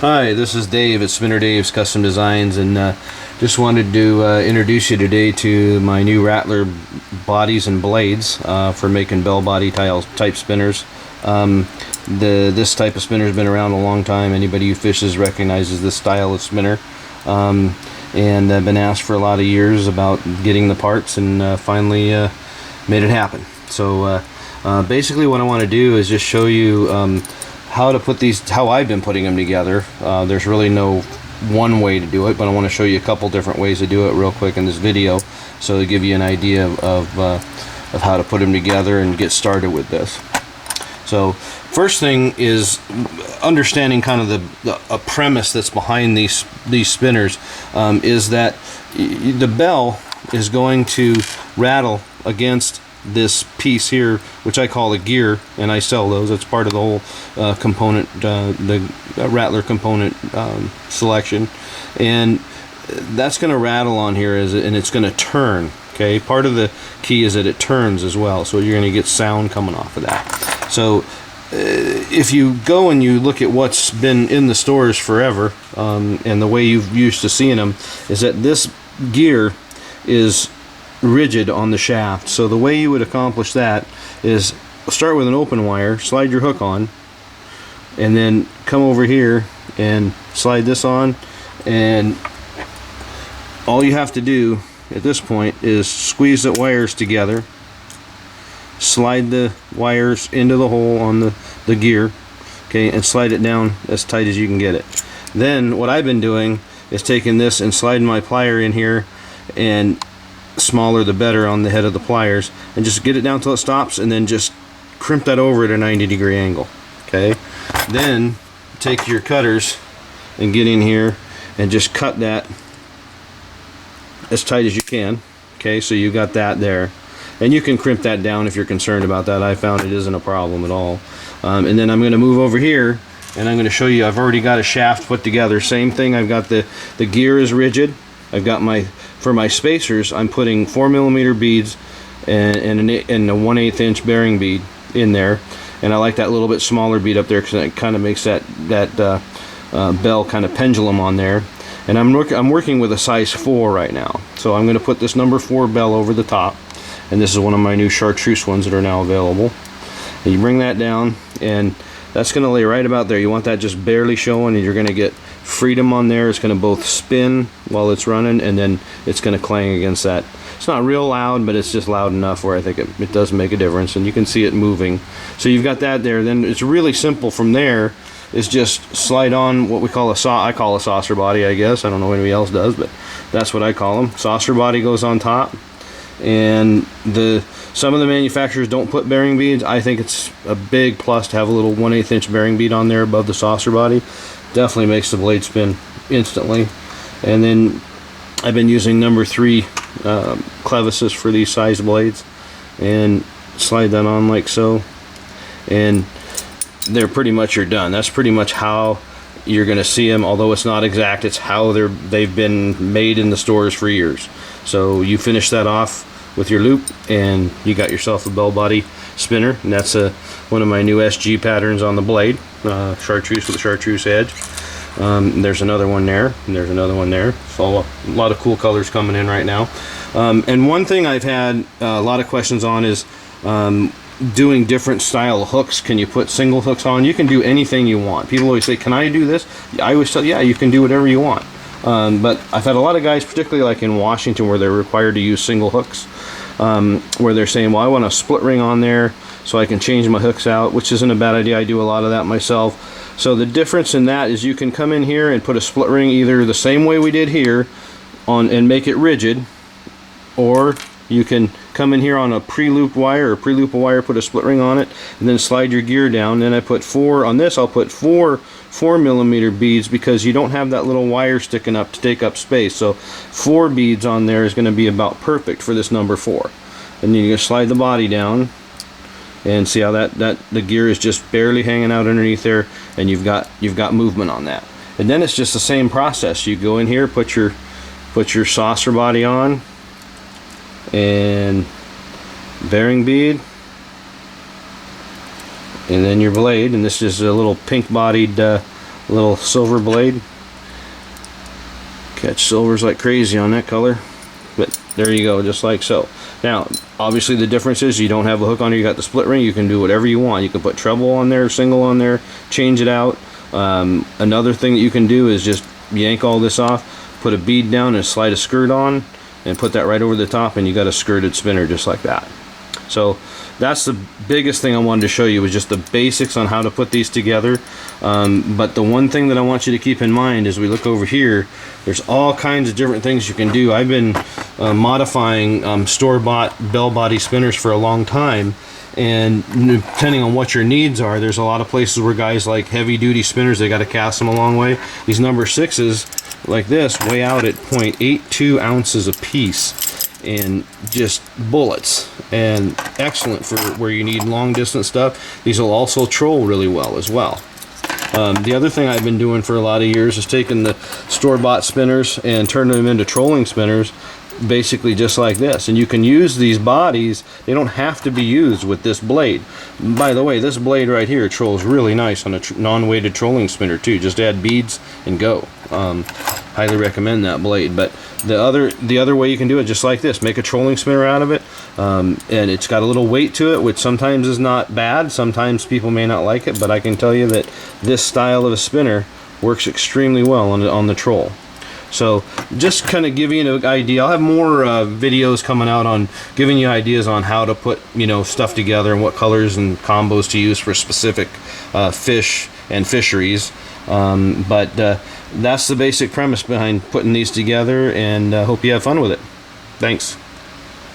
Hi, this is Dave at Spinner Dave's Custom Designs, and just wanted to introduce you today to my new Rattler bodies and blades for making bell body type spinners. This type of spinner has been around a long time. Anybody who fishes recognizes this style of spinner, and I've been asked for a lot of years about getting the parts, and finally made it happen. So basically what I want to do is just show you how to put these, how I've been putting them together. There's really no one way to do it, but I want to show you a couple different ways to do it real quick in this video, so to give you an idea of how to put them together and get started with this. So first thing is understanding kind of a premise that's behind these spinners, is that the bell is going to rattle against this piece here, which I call a gear, and I sell those. It's part of the whole component, the Rattler component selection, and that's going to rattle on here and it's going to turn. Okay, part of the key is that it turns as well, so you're going to get sound coming off of that. So if you go and you look at what's been in the stores forever, and the way you've used to seeing them, is that this gear is rigid on the shaft. So the way you would accomplish that is start with an open wire, slide your hook on, and then come over here and slide this on, and all you have to do at this point is squeeze the wires together, slide the wires into the hole on the gear, okay, and slide it down as tight as you can get it. Then what I've been doing is taking this and sliding my plier in here, and smaller the better on the head of the pliers, and just get it down till it stops, and then just crimp that over at a 90-degree angle. Okay, then take your cutters and get in here and just cut that as tight as you can. Okay, so you got that there, and you can crimp that down if you're concerned about that. I found it isn't a problem at all. And then I'm going to move over here, and I'm going to show you I've already got a shaft put together. Same thing, I've got the gear is rigid. I've got for my spacers, I'm putting 4mm beads and a 1/8 inch bearing bead in there, and I like that little bit smaller bead up there because it kind of makes that bell kind of pendulum on there. And I'm working with a size 4 right now, so I'm going to put this number 4 bell over the top, and this is one of my new chartreuse ones that are now available. And you bring that down, and that's going to lay right about there. You want that just barely showing, and you're going to get freedom on there. It's going to both spin while it's running, and then it's going to clang against that. It's not real loud, but it's just loud enough where I think it does make a difference, and you can see it moving. So you've got that there. Then it's really simple from there, is just slide on what we call I call a saucer body, I guess. I don't know what anybody else does, but that's what I call them. Saucer body goes on top, and some of the manufacturers don't put bearing beads. I think it's a big plus to have a little 1/8 inch bearing bead on there above the saucer body. Definitely makes the blade spin instantly. And then I've been using number 3 clevises for these size blades, and slide that on like so, and they're pretty much, you're done. That's pretty much how you're going to see them, although it's not exact. It's how they've been made in the stores for years. So you finish that off with your loop, and you got yourself a bell body spinner. And that's one of my new SG patterns on the blade, chartreuse with a chartreuse edge. There's another one there, and there's another one there. So a lot of cool colors coming in right now. And one thing I've had a lot of questions on is doing different style hooks. Can you put single hooks on? You can do anything you want. People always say, can I do this? I always tell, yeah, you can do whatever you want. But I've had a lot of guys, particularly like in Washington, where they're required to use single hooks, where they're saying, well, I want a split ring on there so I can change my hooks out, which isn't a bad idea. I do a lot of that myself. So the difference in that is you can come in here and put a split ring either the same way we did here and make it rigid, or you can come in here on a pre-looped wire, or pre-loop a wire, put a split ring on it, and then slide your gear down. Then I put 4 on this. I'll put 4mm beads, because you don't have that little wire sticking up to take up space. So 4 beads on there is going to be about perfect for this number 4. And then you just slide the body down, and see how the gear is just barely hanging out underneath there, and you've got movement on that. And then it's just the same process. You go in here, put your saucer body on, and bearing bead, and then your blade. And this is a little pink bodied little silver blade. Catch silvers like crazy on that color. But there you go, just like so. Now, obviously the difference is you don't have a hook on here, you got the split ring, you can do whatever you want. You can put treble on there, single on there, change it out. Another thing that you can do is just yank all this off, put a bead down and slide a skirt on, and put that right over the top, and you got a skirted spinner just like that. So that's the biggest thing I wanted to show you, was just the basics on how to put these together. But the one thing that I want you to keep in mind as we look over here, there's all kinds of different things you can do. I've been modifying store-bought bell body spinners for a long time, and depending on what your needs are, there's a lot of places where guys like heavy-duty spinners, they got to cast them a long way. These number 6s like this weigh out at 0.82 ounces a piece, and just bullets, and excellent for where you need long distance stuff. These will also troll really well as well. The other thing I've been doing for a lot of years is taking the store-bought spinners and turning them into trolling spinners, basically just like this. And you can use these bodies, they don't have to be used with this blade. By the way, this blade right here trolls really nice on a non-weighted trolling spinner too. Just add beads and go. Highly recommend that blade. But the other way you can do it, just like this, make a trolling spinner out of it, and it's got a little weight to it, which sometimes is not bad. Sometimes people may not like it, but I can tell you that this style of a spinner works extremely well on the troll. So just kind of giving you an idea. I'll have more videos coming out on giving you ideas on how to put, you know, stuff together and what colors and combos to use for specific fish and fisheries. But that's the basic premise behind putting these together, and hope you have fun with it. Thanks.